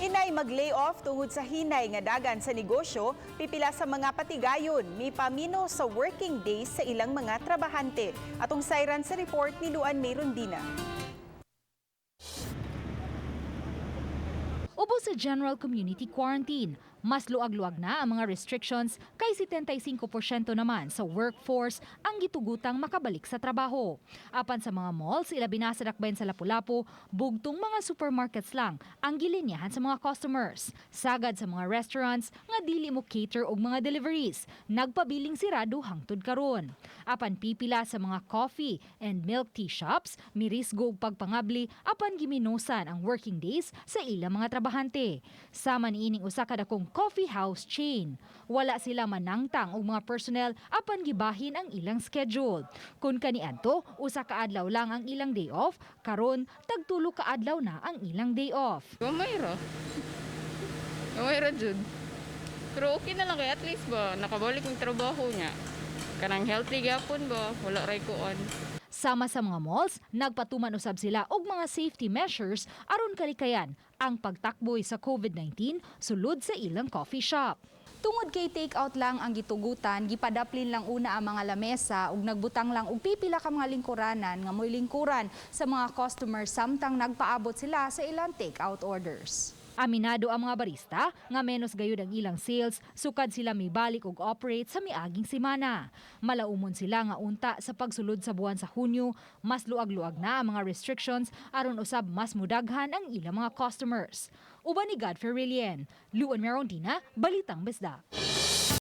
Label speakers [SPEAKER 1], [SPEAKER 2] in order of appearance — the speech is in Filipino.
[SPEAKER 1] Inay mag-lay off tungod sa hinay nga dagan sa negosyo, pipila sa mga patigayon, may pamino sa working days sa ilang mga trabahante. Atong sayran sa report ni Luan Mayrondina.
[SPEAKER 2] Ubos sa general community quarantine. Mas luag-luag na ang mga restrictions kay 75% naman sa workforce ang gitugutang makabalik sa trabaho. Apan sa mga malls, ilabi na sa dakbayan sa Lapu-Lapu, bugtong mga supermarkets lang ang gilinyahan sa mga customers. Sagad sa mga restaurants nga dili mo cater og mga deliveries, nagpabiling sirado hangtod karon. Apan pipila sa mga coffee and milk tea shops, mirisgo og pagpangabli apan giminusan ang working days sa ilang mga trabahante. Sama niining usa ka dakong coffee house chain. Wala sila manangtang og mga personnel apan gibahin ang ilang schedule. Kung kaniadto, usa ka adlaw lang ang ilang day off, karon tagtulo ka adlaw na ang ilang day off.
[SPEAKER 3] Mayra jud. Pero okay na lang kay at least ba nakabalik ng trabaho niya. Kanang healthy gyapon ba, wala ray kuon.
[SPEAKER 2] Sama sa mga malls, nagpatuman usab sila og mga safety measures aron kalikayan ang pagtakboy sa COVID-19 sulod sa ilang coffee shop.
[SPEAKER 4] Tungod kay take-out lang ang gitugutan, gipadaplin lang una ang mga lamesa ug nagbutang lang og pipila ka mga lingkuranan nga moy lingkuran sa mga customers samtang nagpaabot sila sa ilang take-out orders.
[SPEAKER 2] Aminado ang mga barista nga menos gayud ang ilang sales sukad sila mibalik og operate sa miaging semana. Malaumon sila nga unta sa pagsulod sa buwan sa Hunyo, mas luag-luag na ang mga restrictions aron usab mas mudaghan ang ilang mga customers. Uban ni Godfrey Rilien, Luan Mayrondina, Balitang Besda.